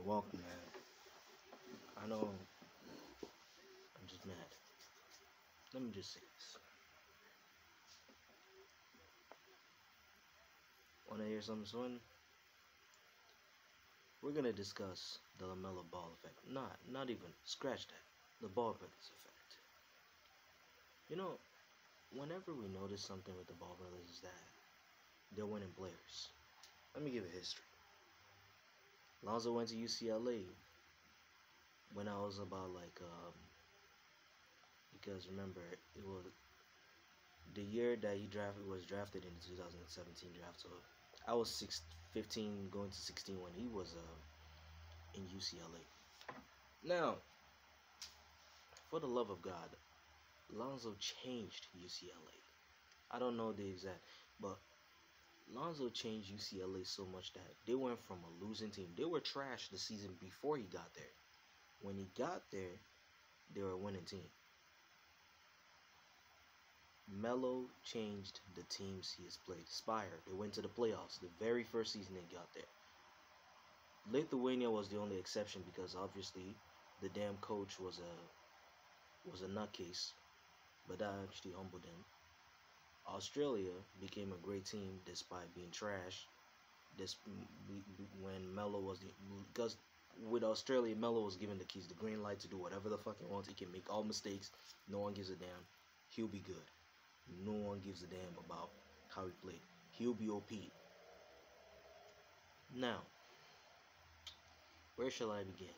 welcome, man. I know I'm just mad. Let me just say this. Wanna hear something soon? We're gonna discuss the Lamelo Ball effect. Not even scratch that. The Ball Brothers effect. You know, whenever we notice something with the Ball Brothers is that they're winning players. Let me give a history. Lonzo went to UCLA when I was about because remember it was the year that he was drafted in the 2017 draft. So I was 15 going to 16 when he was in UCLA. Now, for the love of God, Lonzo changed UCLA. I don't know the exact, but Lonzo changed UCLA so much that they went from a losing team. They were trash the season before he got there. When he got there, they were a winning team. Melo changed the teams he has played. Spire, they went to the playoffs the very first season they got there. Lithuania was the only exception because obviously the damn coach was a nutcase, but that actually humbled him. Australia became a great team despite being trash. When Melo was because with Australia, Melo was given the keys, the green light to do whatever the fuck he wants. He can make all mistakes. No one gives a damn. He'll be good. No one gives a damn about how he played. He'll be OP. Now, where shall I begin?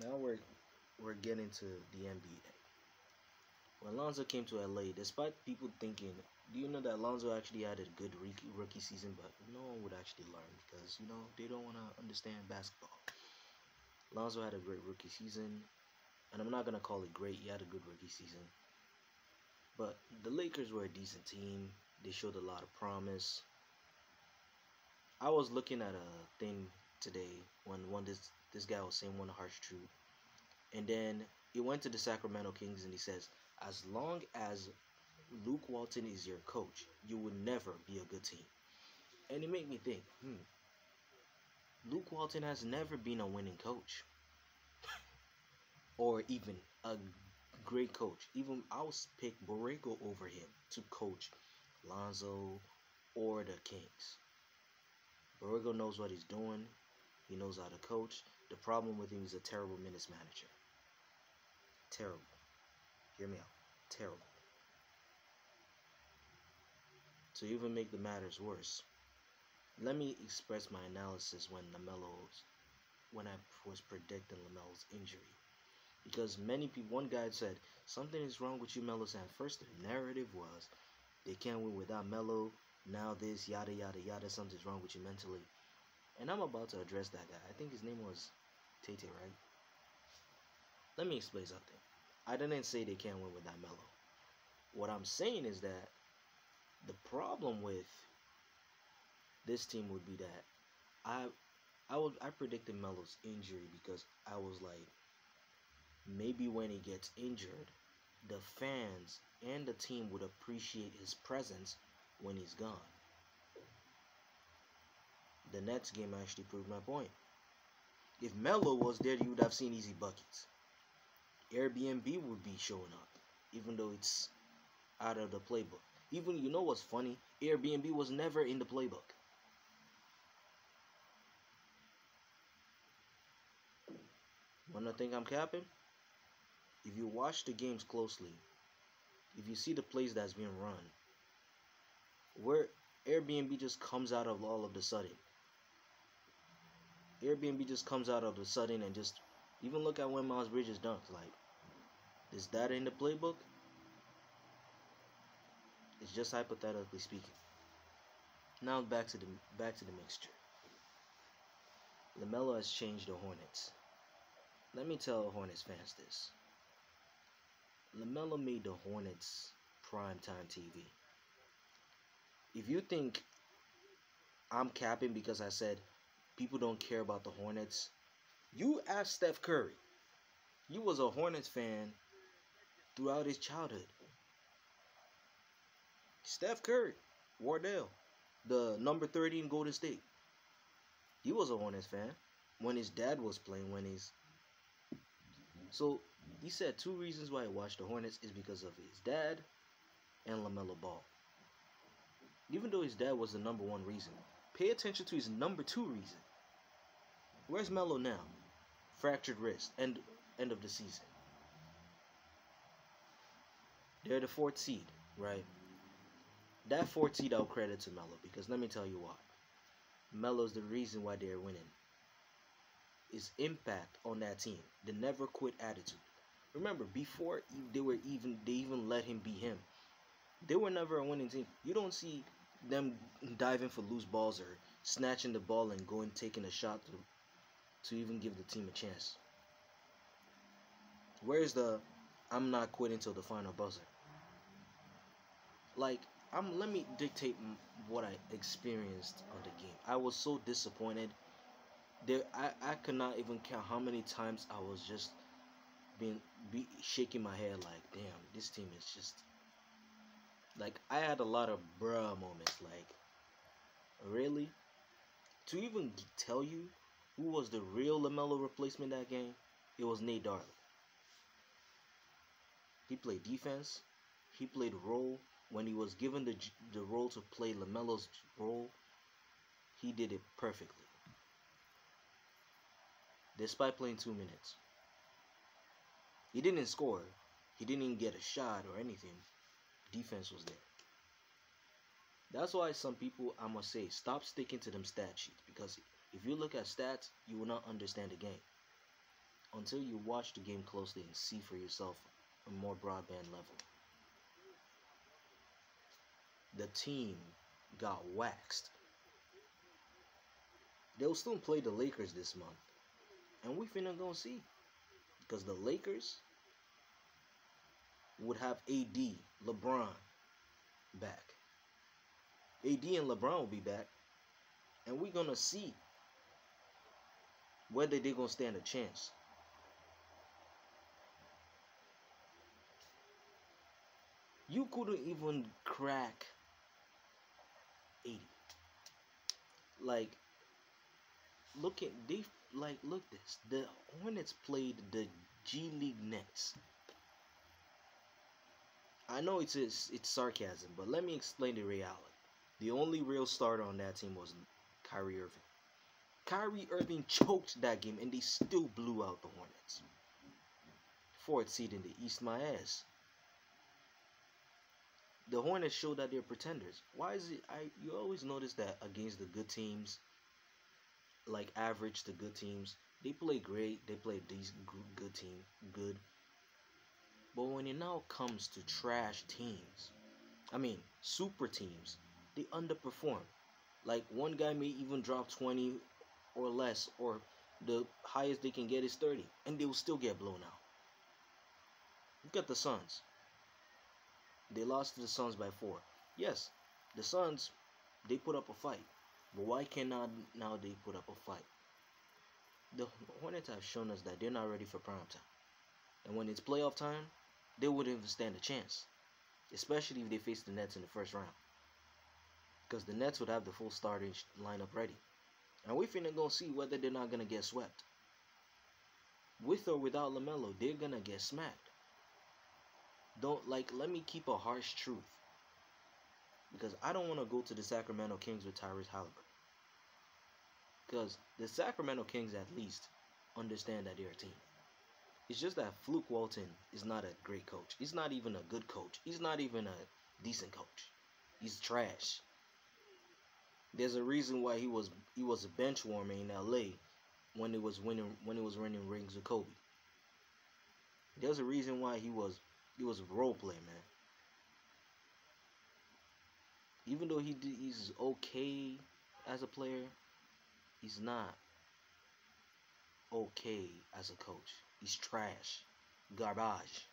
Now we're getting to the NBA. When Lonzo came to LA, despite people thinking, do you know that Lonzo actually had a good rookie season, but no one would actually learn because they don't want to understand basketball. Lonzo had a great rookie season, and I'm not gonna call it great. He had a good rookie season. But the Lakers were a decent team. They showed a lot of promise. I was looking at a thing today when this guy was saying one harsh truth. And then he went to the Sacramento Kings and he says, as long as Luke Walton is your coach, you will never be a good team. And it made me think, Luke Walton has never been a winning coach. Or even a great coach. Even I would pick Borrego over him to coach Lonzo or the Kings. Borrego knows what he's doing. He knows how to coach. The problem with him is a terrible minutes manager. Terrible. Hear me out. Terrible. To even make the matters worse, let me express my analysis when I was predicting Lamelo's injury. Because many people, one guy said, something is wrong with you, Melo. And first the narrative was, they can't win without Melo. Now this, yada, yada, yada, something's wrong with you mentally. And I'm about to address that guy. I think his name was Tate, right? Let me explain something. I didn't say they can't win without Melo. What I'm saying is that the problem with this team would be that I predicted Melo's injury because I was like, maybe when he gets injured, the fans and the team would appreciate his presence when he's gone. The Nets game actually proved my point. If Melo was there, you would have seen easy buckets. Airbnb would be showing up, even though it's out of the playbook. Even, you know what's funny? Airbnb was never in the playbook. Wanna think I'm capping? If you watch the games closely, if you see the plays that's being run, where Airbnb just comes out of all of the sudden. Airbnb just comes out of the sudden and just, even look at when Miles Bridges dunked. Like, is that in the playbook? It's just hypothetically speaking. Now back to the mixture. LaMelo has changed the Hornets. Let me tell Hornets fans this. LaMelo made the Hornets primetime TV. If you think I'm capping because I said people don't care about the Hornets, you ask Steph Curry. He was a Hornets fan throughout his childhood. Steph Curry, Wardell, the number 30 in Golden State. He was a Hornets fan when his dad was playing. So he said two reasons why he watched the Hornets is because of his dad and Lamelo Ball. Even though his dad was the number one reason, pay attention to his number two reason. Where's Melo now? Fractured wrist. End of the season. They're the fourth seed, right? That fourth seed I'll credit to Melo because let me tell you why. Melo's the reason why they're winning. His impact on that team, the never quit attitude. Remember, before they even let him be him. They were never a winning team. You don't see them diving for loose balls or snatching the ball and going taking a shot to even give the team a chance. Where's the I'm not quitting till the final buzzer? Like, let me dictate what I experienced on the game. I was so disappointed. I could not even count how many times I was just shaking my head like, damn, this team is just like I had a lot of bruh moments. Like, really? To even tell you who was the real LaMelo replacement that game, it was Nate Darling. He played defense. He played role. When he was given the role to play LaMelo's role, he did it perfectly. Despite playing 2 minutes. He didn't score. He didn't even get a shot or anything. Defense was there. That's why some people, I must say, stop sticking to them stat sheets. Because if you look at stats, you will not understand the game. Until you watch the game closely and see for yourself a more broadband level. The team got waxed. They'll still play the Lakers this month. And we finna go see. Because the Lakers would have AD, LeBron back. AD and LeBron will be back. And we're going to see whether they're going to stand a chance. You couldn't even crack 80. Like, look this. The Hornets played the G League Nets. I know it's sarcasm, but let me explain the reality. The only real starter on that team was Kyrie Irving. Kyrie Irving choked that game, and they still blew out the Hornets. Fourth seed in the East, my ass. The Hornets show that they're pretenders. Why is it? You always notice that against the good teams, like average to good teams, they play great. They play these good team, good. But when it now comes to trash teams, super teams, they underperform. Like, one guy may even drop 20 or less, or the highest they can get is 30, and they will still get blown out. Look at the Suns. They lost to the Suns by 4. Yes, the Suns, they put up a fight. But why cannot now they put up a fight? The Hornets have shown us that they're not ready for prime time. And when it's playoff time, they wouldn't even stand a chance. Especially if they face the Nets in the first round. Because the Nets would have the full starting lineup ready. And we finna go see whether they're not going to get swept. With or without LaMelo, they're going to get smacked. Let me keep a harsh truth. Because I don't want to go to the Sacramento Kings with Tyrese Halliburton. Because the Sacramento Kings at least understand that they're a team. It's just that Fluke Walton is not a great coach. He's not even a good coach. He's not even a decent coach. He's trash. There's a reason why he was a bench warmer in LA when he was winning rings with Kobe. There's a reason why he was a role player, man. Even though he's okay as a player, he's not okay as a coach. He's trash. Garbage.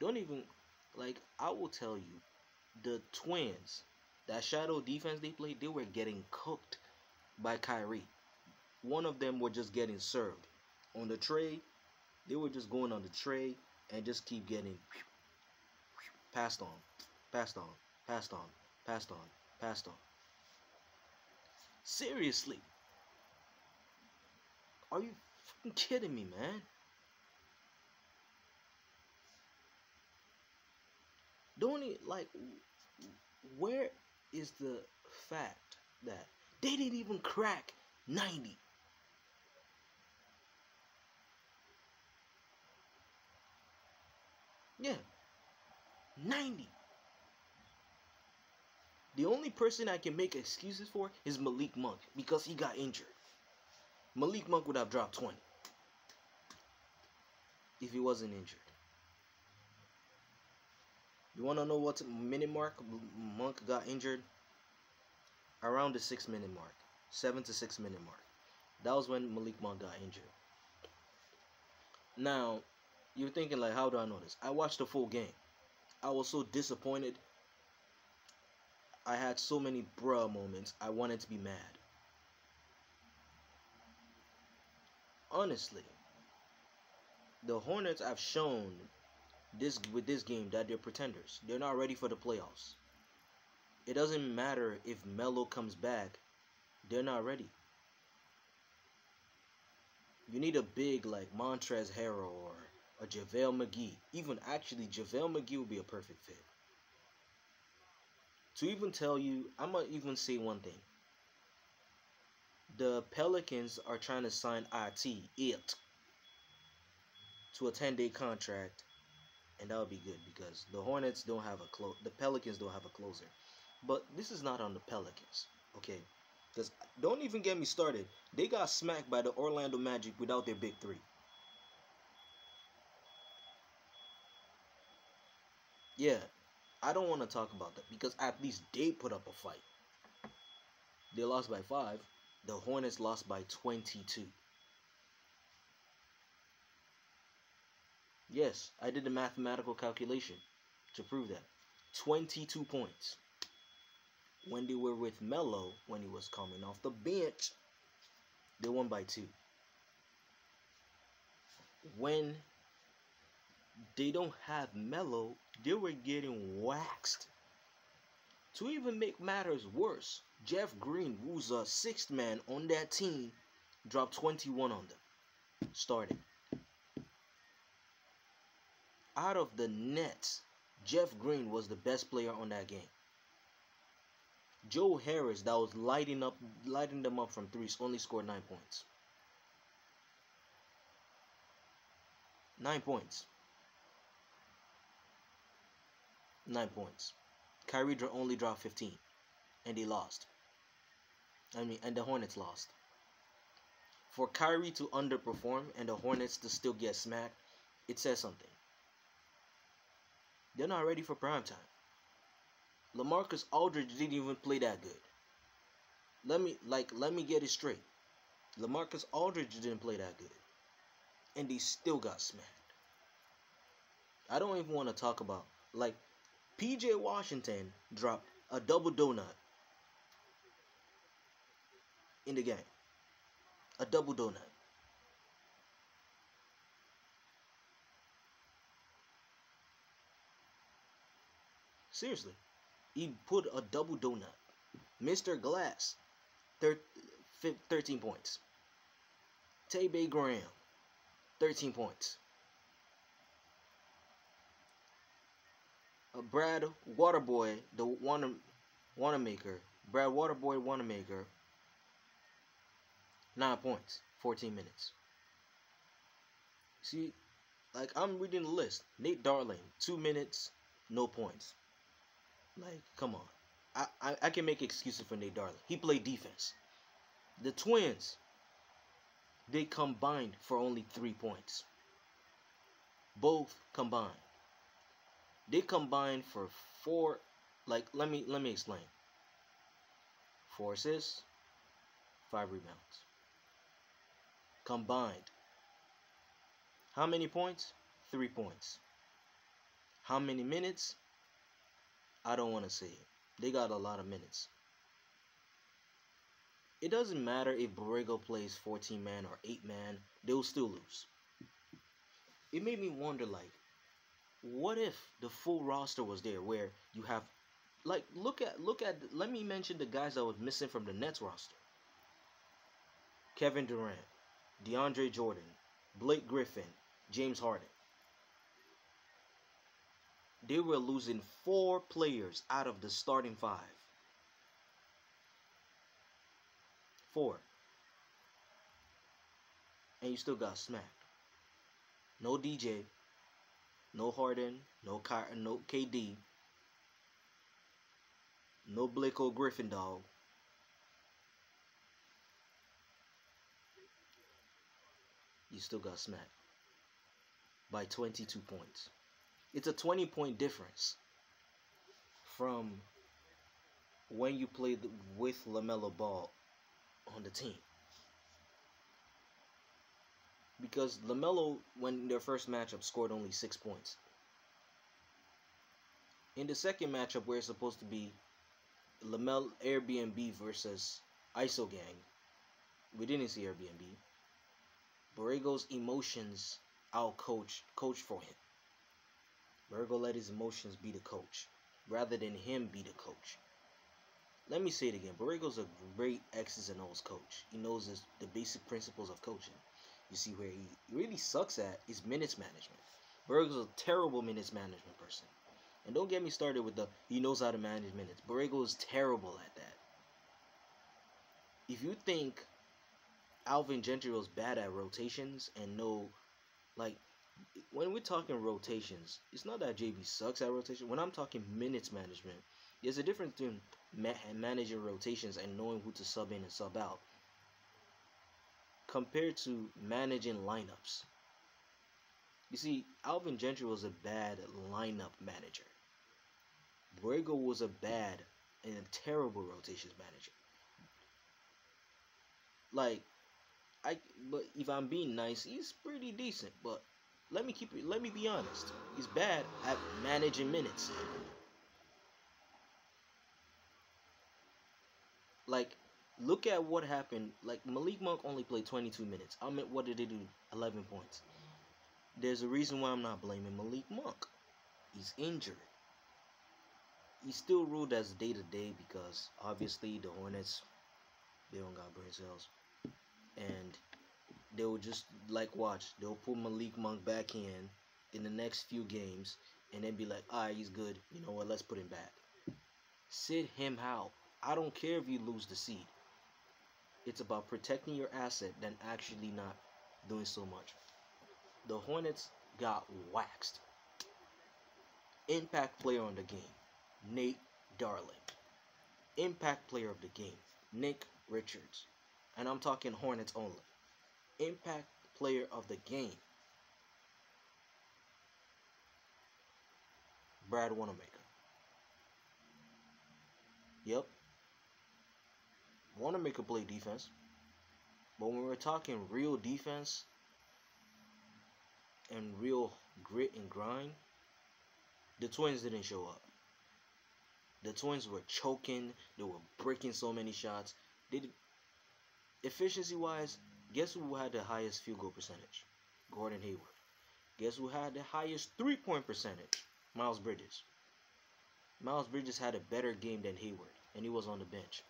Don't even, I will tell you, the Twins, that shadow defense they played, they were getting cooked by Kyrie. One of them were just getting served. On the tray, they were just going on the tray and just keep getting passed on, passed on, passed on, passed on, passed on. Seriously. Are you fucking kidding me, man? Don't it like where is the fact that they didn't even crack 90? Yeah, 90. The only person I can make excuses for is Malik Monk because he got injured. Malik Monk would have dropped 20 if he wasn't injured. You want to know what minute mark Monk got injured? Around the 6 minute mark. 7 to 6 minute mark. That was when Malik Monk got injured. Now, you're thinking like, how do I know this? I watched the full game. I was so disappointed. I had so many bruh moments. I wanted to be mad. Honestly, the Hornets have shown this game that they're pretenders. They're not ready for the playoffs. It doesn't matter if Melo comes back. They're not ready. You need a big like Montrezl Harrell or a JaVale McGee. Even actually, JaVale McGee would be a perfect fit. To even tell you, I'm gonna even say one thing. The Pelicans are trying to sign it to a 10-day contract, and that would be good because the Hornets don't have the Pelicans don't have a closer. But this is not on the Pelicans, okay? Because don't even get me started. They got smacked by the Orlando Magic without their big three. Yeah, I don't want to talk about that because at least they put up a fight. They lost by 5. The Hornets lost by 22. Yes, I did the mathematical calculation to prove that. 22 points. When they were with Melo, when he was coming off the bench, they won by 2. When they don't have Melo, they were getting waxed. To even make matters worse, Jeff Green, who's a 6th man on that team, dropped 21 on them, starting. Out of the Nets, Jeff Green was the best player on that game. Joe Harris, that was lighting them up from threes, only scored 9 points. 9 points. 9 points. Kyrie only dropped 15, and they lost. And the Hornets lost. For Kyrie to underperform and the Hornets to still get smacked, it says something. They're not ready for prime time. LaMarcus Aldridge didn't even play that good. Let me get it straight. LaMarcus Aldridge didn't play that good. And they still got smacked. I don't even want to talk about, like, PJ Washington dropped a double donut in the game. A double donut. Seriously. He put a double donut. Mr. Glass, 13 points. Tay Graham, 13 points. Brad Waterboy, the Wanamaker, Brad Waterboy Wanamaker, 9 points, 14 minutes. See, like, I'm reading the list. Nate Darling, 2 minutes, no points. Like, come on. I can make excuses for Nate Darling. He played defense. The Twins, they combined for only 3 points. Both combined. They combined for 4. Like, let me explain. 4 assists, 5 rebounds. Combined. How many points? 3 points. How many minutes? I don't want to say it. They got a lot of minutes. It doesn't matter if Borrego plays 14-man or 8-man, they'll still lose. It made me wonder, like, what if the full roster was there where you have, like, look at, let me mention the guys that was missing from the Nets roster. Kevin Durant, DeAndre Jordan, Blake Griffin, James Harden. They were losing 4 players out of the starting 5. 4. And you still got smacked. No DJ, no Harden, no KD, no Blake or Griffin dog. You still got smacked by 22 points. It's a 20-point difference from when you played with Lamelo Ball on the team. Because Lamelo, when their first matchup, scored only 6 points. In the second matchup, where it's supposed to be Lamelo Airbnb versus ISO Gang, we didn't see Airbnb. Borrego's emotions coach for him. Borrego let his emotions be the coach, rather than him be the coach. Let me say it again. Borrego's a great X's and O's coach. He knows the basic principles of coaching. You see, where he really sucks at is minutes management. Borrego's a terrible minutes management person. And don't get me started with he knows how to manage minutes. Borrego is terrible at that. If you think Alvin Gentry was bad at rotations and when we're talking rotations, it's not that JB sucks at rotation. When I'm talking minutes management, there's a difference between managing rotations and knowing who to sub in and sub out compared to managing lineups. You see, Alvin Gentry was a bad lineup manager. Borrego was a bad and a terrible rotations manager. But if I'm being nice, he's pretty decent. But let me be honest. He's bad at managing minutes. Look at what happened. Malik Monk only played 22 minutes. What did they do? 11 points. There's a reason why I'm not blaming Malik Monk. He's injured. He's still ruled as day-to-day because obviously the Hornets, they don't got brain cells. And they'll just they'll put Malik Monk back in the next few games and then be like, he's good. You know what? Let's put him back. Sit him out. I don't care if you lose the seed. It's about protecting your asset than actually not doing so much. The Hornets got waxed. Impact player on the game, Nate Darling. Impact player of the game, Nick Richards. And I'm talking Hornets only. Impact player of the game, Brad Wanamaker. Yep. Wanamaker play defense. But when we're talking real defense and real grit and grind, the Twins didn't show up. The Twins were choking. They were breaking so many shots. Efficiency-wise, guess who had the highest field goal percentage? Gordon Hayward. Guess who had the highest three-point percentage? Miles Bridges. Miles Bridges had a better game than Hayward, and he was on the bench.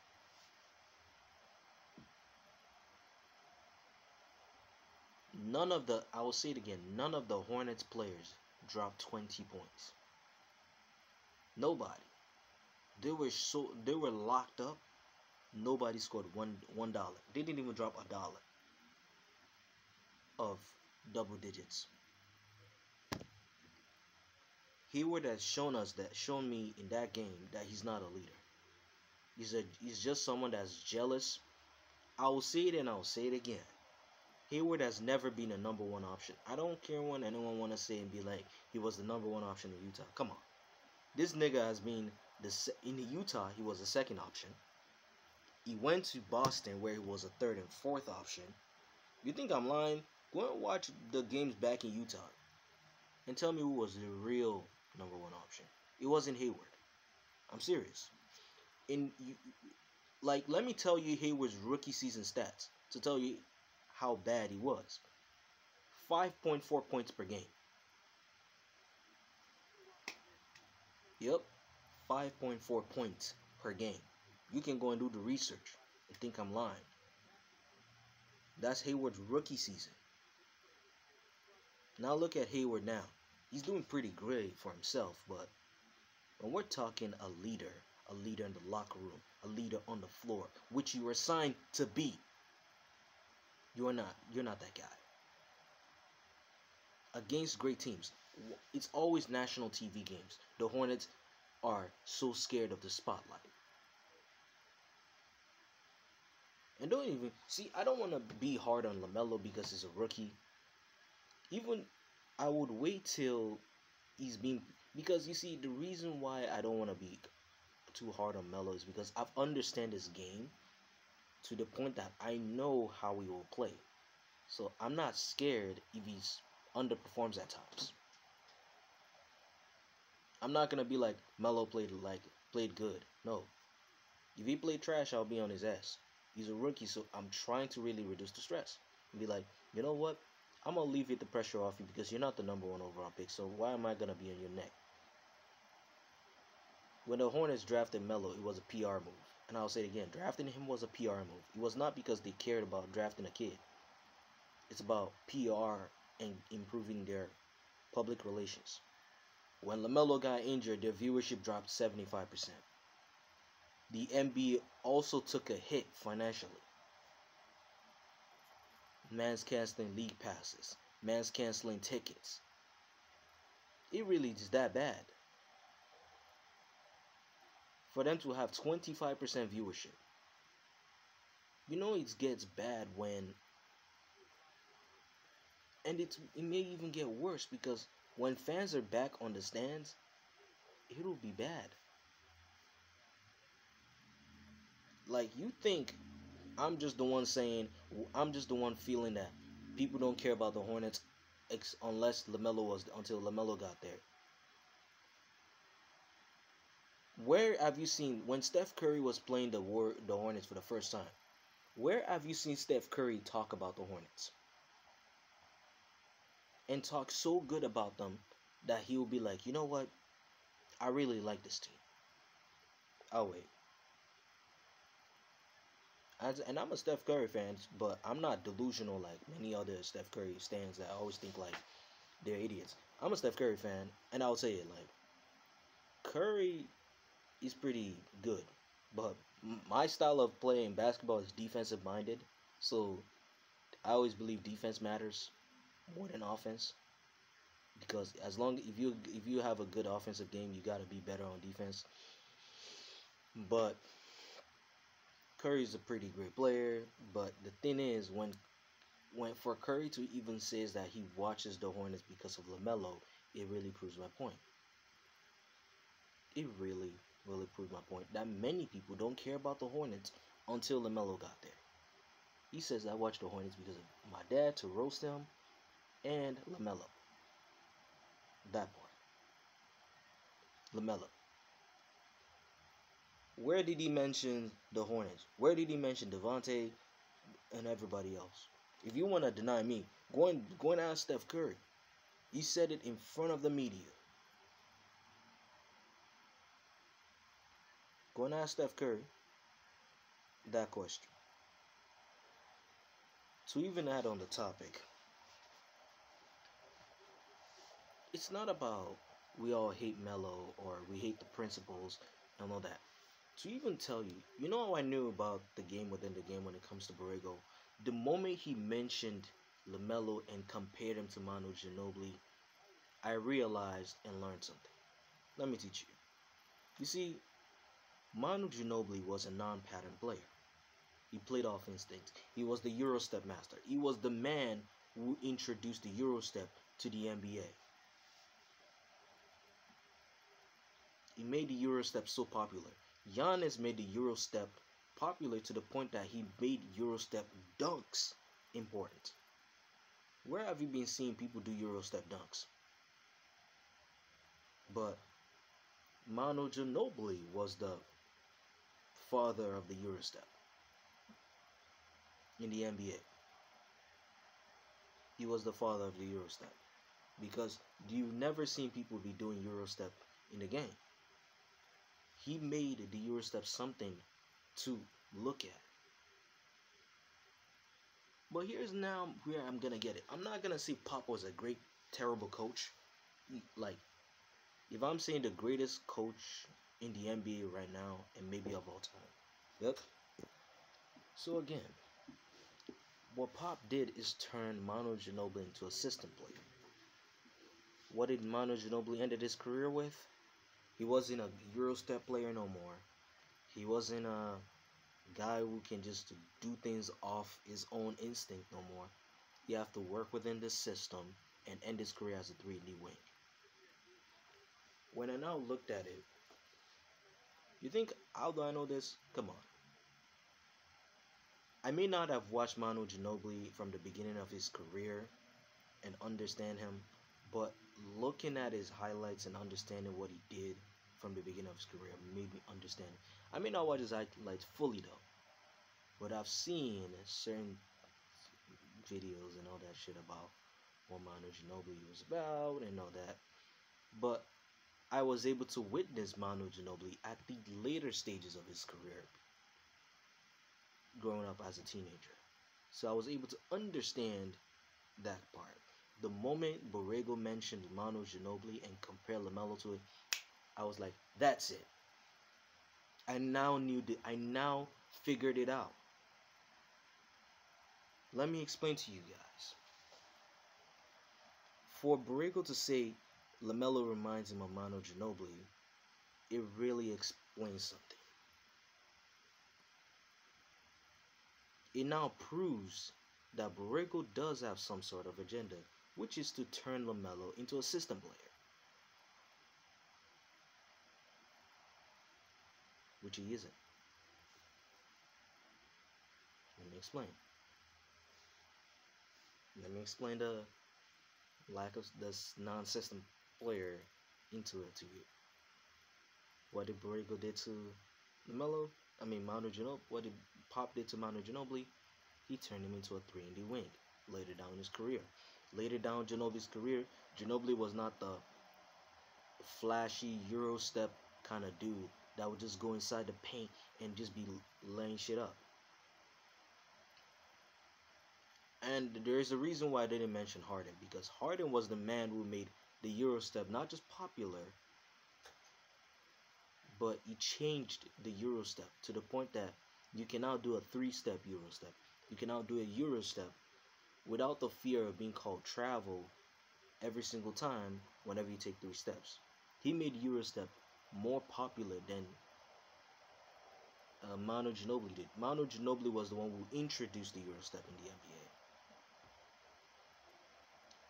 I will say it again, none of the Hornets players dropped 20 points. Nobody. They were locked up. Nobody scored $1. They didn't even drop $1 of double digits. Hayward has shown me in that game that he's not a leader. He's just someone that's jealous. I will say it and I'll say it again. Hayward has never been a number one option. I don't care what anyone want to say and be like he was the number one option in Utah. Come on. This nigga has been in Utah, he was a second option. He went to Boston where he was a third and fourth option. You think I'm lying? Go and watch the games back in Utah and tell me who was the real number one option. It wasn't Hayward. I'm serious. Let me tell you Hayward's rookie season stats to tell you how bad he was. 5.4 points per game. Yep, 5.4 points per game. You can go and do the research and think I'm lying. That's Hayward's rookie season. Now look at Hayward now. He's doing pretty great for himself, but when we're talking a leader in the locker room, a leader on the floor, which you were assigned to be, you're not that guy. Against great teams, it's always national TV games. The Hornets are so scared of the spotlight. And don't even see, I don't want to be hard on LaMelo because he's a rookie. Even I would wait till he's being, because you see the reason why I don't want to be too hard on Melo is because I've understand his game to the point that I know how he will play. So I'm not scared if he's underperforms at times. I'm not gonna be like Melo played good. No. If he played trash, I'll be on his ass. He's a rookie, so I'm trying to really reduce the stress. And be like, you know what? I'm gonna alleviate the pressure off you because you're not the number one overall pick, so why am I gonna be on your neck? When the Hornets drafted Melo, it was a PR move. And I'll say it again, drafting him was a PR move. It was not because they cared about drafting a kid. It's about PR and improving their public relations. When LaMelo got injured, their viewership dropped 75%. The NBA also took a hit financially. Man's canceling league passes. Man's canceling tickets. It really is that bad. For them to have 25% viewership. You know it gets bad when, and it may even get worse because when fans are back on the stands, it'll be bad. Like you think I'm just the one saying, I'm just the one feeling that people don't care about the Hornets unless until LaMelo got there. Where have you seen when Steph Curry was playing the Hornets for the first time? Where have you seen Steph Curry talk about the Hornets and talk so good about them that he will be like, you know what? I really like this team. Oh wait. And I'm a Steph Curry fan, but I'm not delusional like many other Steph Curry stands that always think like they're idiots. I'm a Steph Curry fan, and I'll say it like Curry is pretty good, but my style of playing basketball is defensive minded, so I always believe defense matters more than offense because as long if you have a good offensive game, you got to be better on defense. But Curry's a pretty great player, but the thing is when for Curry to even says that he watches the Hornets because of LaMelo, it really proves my point. It really proved my point that many people don't care about the Hornets until LaMelo got there. He says I watch the Hornets because of my dad to roast him and LaMelo. That part. LaMelo. Where did he mention the Hornets? Where did he mention Devontae and everybody else? If you want to deny me, go and ask Steph Curry. He said it in front of the media. Go and ask Steph Curry that question. To even add on the topic, it's not about we all hate Melo or we hate the principles and all that. To even tell you, you know how I knew about the game within the game when it comes to Borrego? The moment he mentioned LaMelo and compared him to Manu Ginobili, I realized and learned something. Let me teach you. You see, Manu Ginobili was a non-pattern player. He played off instinct. He was the Eurostep master. He was the man who introduced the Eurostep to the NBA. He made the Eurostep so popular. Giannis made the Eurostep popular to the point that he made Eurostep dunks important. Where have you been seeing people do Eurostep dunks? But Manu Ginobili was the father of the Eurostep in the NBA. He was the father of the Eurostep. Because you've never seen people be doing Eurostep in the game. He made the Eurostep something to look at. But here's now where I'm gonna get it. I'm not gonna say Pop was a great, terrible coach. Like, if I'm saying the greatest coach in the NBA right now, and maybe of all time. Yep. So again, what Pop did is turn Manu Ginobili into a system player. What did Manu Ginobili ended his career with? He wasn't a Eurostep player no more. He wasn't a guy who can just do things off his own instinct no more. You have to work within the system and end his career as a 3D wing. When I now looked at it, you think, how do I know this? Come on. I may not have watched Manu Ginobili from the beginning of his career and understand him, but looking at his highlights and understanding what he did from the beginning of his career made me understand. I may not watch his highlights fully though, but I've seen certain videos and all that shit about what Manu Ginobili was about and all that. But I was able to witness Manu Ginobili at the later stages of his career, growing up as a teenager. So I was able to understand that part. The moment Borrego mentioned Manu Ginobili and compared Lamelo to it, I was like, that's it. I now figured it out. Let me explain to you guys. For Borrego to say Lamelo reminds him of Manu Ginobili, it really explains something. It now proves that Borrego does have some sort of agenda, which is to turn Lamelo into a system player. Which he isn't. Let me explain. Let me explain the lack of this non-system player into it to you. What did Borrego did to Manu Ginobili? What did Pop did to Manu Ginobili? He turned him into a 3-and-D wing later down in his career. Later down Ginobili's career, Ginobili was not the flashy Euro step kind of dude that would just go inside the paint and just be laying shit up. And there's a reason why I didn't mention Harden, because Harden was the man who made the Euro step not just popular, but he changed the Euro step to the point that you can now do a 3-step Euro step. You can now do a Euro step without the fear of being called travel every single time whenever you take 3 steps. He made Euro step more popular than Manu Ginobili did. Manu Ginobili was the one who introduced the Euro step in the NBA.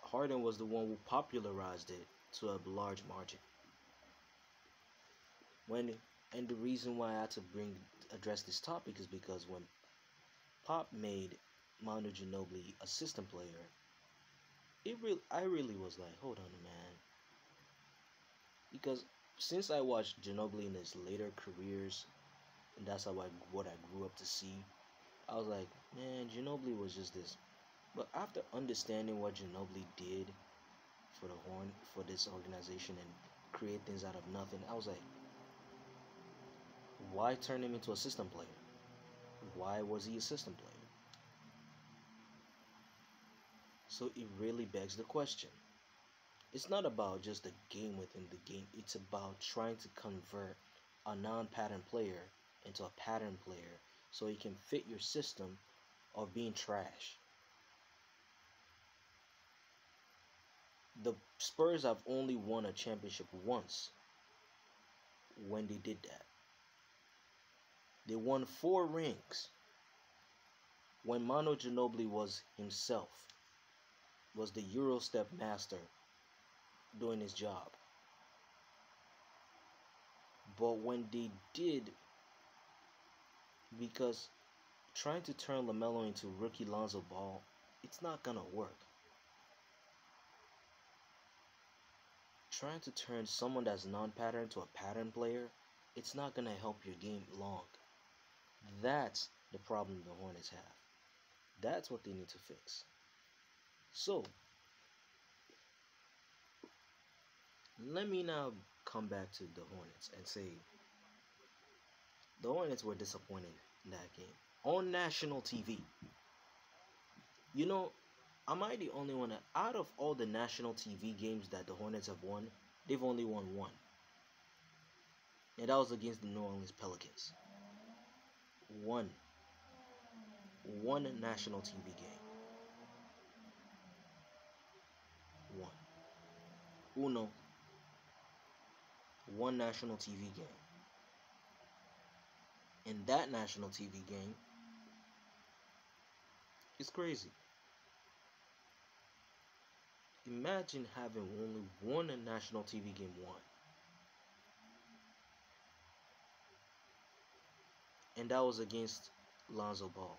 Harden was the one who popularized it to a large margin. And the reason why I had to address this topic is because when Pop made Manu Ginobili a system player, I really was like, hold on, man. Because since I watched Ginobili in his later careers, and that's what I grew up to see, I was like, man, Ginobili was just this. But after understanding what Ginobili did for this organization and create things out of nothing, I was like, why turn him into a system player? Why was he a system player? So it really begs the question. It's not about just the game within the game. It's about trying to convert a non-pattern player into a pattern player so he can fit your system of being trash. The Spurs have only won a championship once when they did that. They won 4 rings when Manu Ginobili was the Euro step master doing his job. But when they did, because trying to turn Lamelo into rookie Lonzo Ball, it's not gonna work. Trying to turn someone that's non-pattern to a pattern player, it's not gonna help your game long. That's the problem the Hornets have. That's what they need to fix. So, let me now come back to the Hornets and say the Hornets were disappointed in that game. On national TV. You know, am I the only one that, out of all the national TV games that the Hornets have won, they've only won one, and that was against the New Orleans Pelicans. One, one national TV game, one, uno, one national TV game, and that national TV game is crazy. Imagine having only one national TV game won, and that was against Lonzo Ball.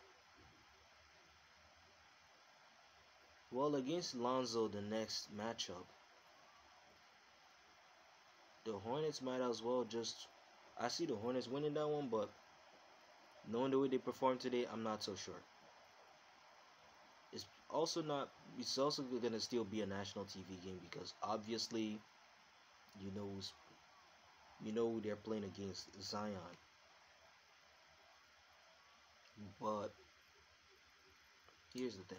Well, against Lonzo, the next matchup, the Hornets might as well just. I see the Hornets winning that one, but knowing the way they performed today, I'm not so sure. It's also not. It's also gonna still be a national TV game because obviously, you know, you know who they're playing against, Zion. But here's the thing.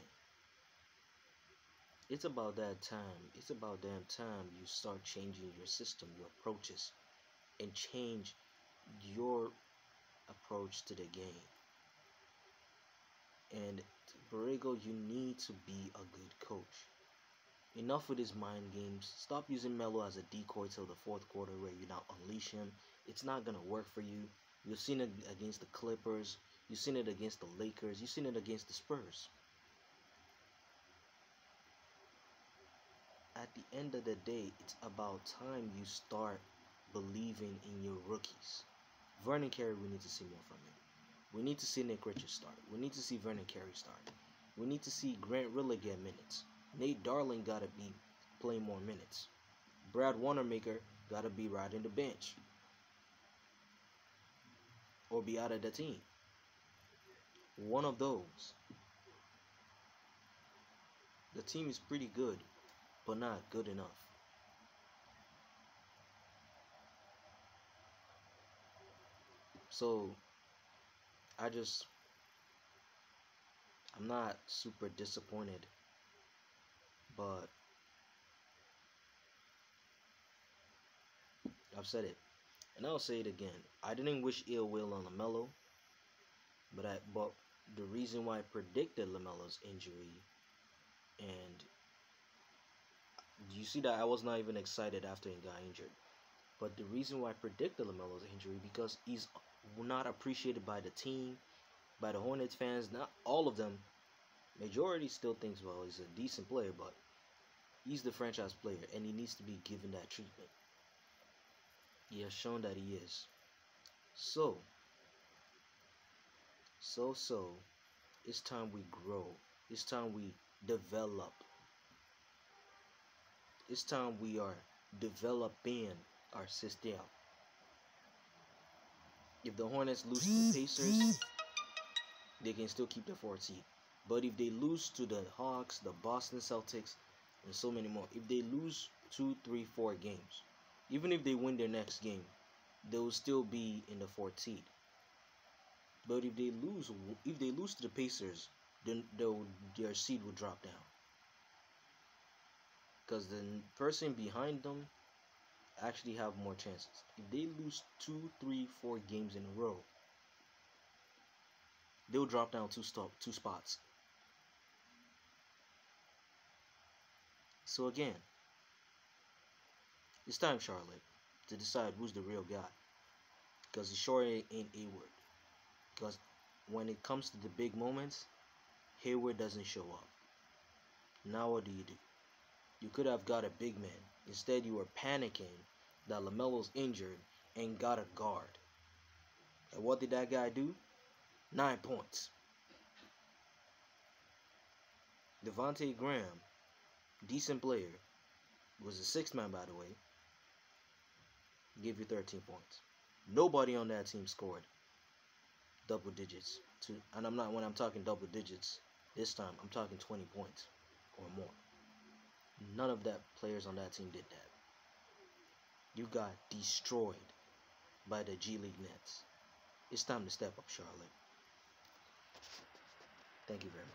It's about that time. It's about damn time you start changing your system, your approaches, and change your approach to the game. And Borrego, you need to be a good coach. Enough with his mind games. Stop using Melo as a decoy till the fourth quarter where you now unleash him. It's not gonna work for you. You've seen it against the Clippers. You've seen it against the Lakers. You've seen it against the Spurs. At the end of the day, it's about time you start believing in your rookies. Vernon Carey, we need to see more from him. We need to see Nick Richards start. We need to see Vernon Carey start. We need to see Grant Riller get minutes. Nate Darling gotta be playing more minutes. Brad Wanamaker gotta be riding the bench or be out of the team. One of those. The team is pretty good, but not good enough. So I'm not super disappointed, but I've said it, and I'll say it again. I didn't wish ill will on Lamelo, but the reason why I predicted Lamelo's injury, and you see that I was not even excited after he got injured. But the reason why I predicted Lamelo's injury because he's not appreciated by the team, by the Hornets fans. Not all of them. Majority still thinks, well, he's a decent player, but he's the franchise player, and he needs to be given that treatment. He has shown that he is. So, it's time we grow. It's time we develop. It's time we are developing our system. If the Hornets lose to the Pacers, they can still keep the 4th seed. But if they lose to the Hawks, the Boston Celtics, and so many more, if they lose 2, 3, 4 games, even if they win their next game, they will still be in the 4th seed. But if they lose to the Pacers, then their seed will drop down. Because the person behind them actually have more chances. If they lose 2, 3, 4 games in a row, they'll drop down two spots. So again, it's time, Charlotte, to decide who's the real guy. Because it sure ain't Hayward. Because when it comes to the big moments, Hayward doesn't show up. Now what do? You could have got a big man. Instead, you were panicking that LaMelo's injured and got a guard. And what did that guy do? 9 points. Devontae Graham, decent player, was a 6th man, by the way, gave you 13 points. Nobody on that team scored double digits. And when I'm talking double digits, this time I'm talking 20 points or more. None of that players on that team did that. You got destroyed by the G League Nets. It's time to step up, Charlotte. Thank you very much.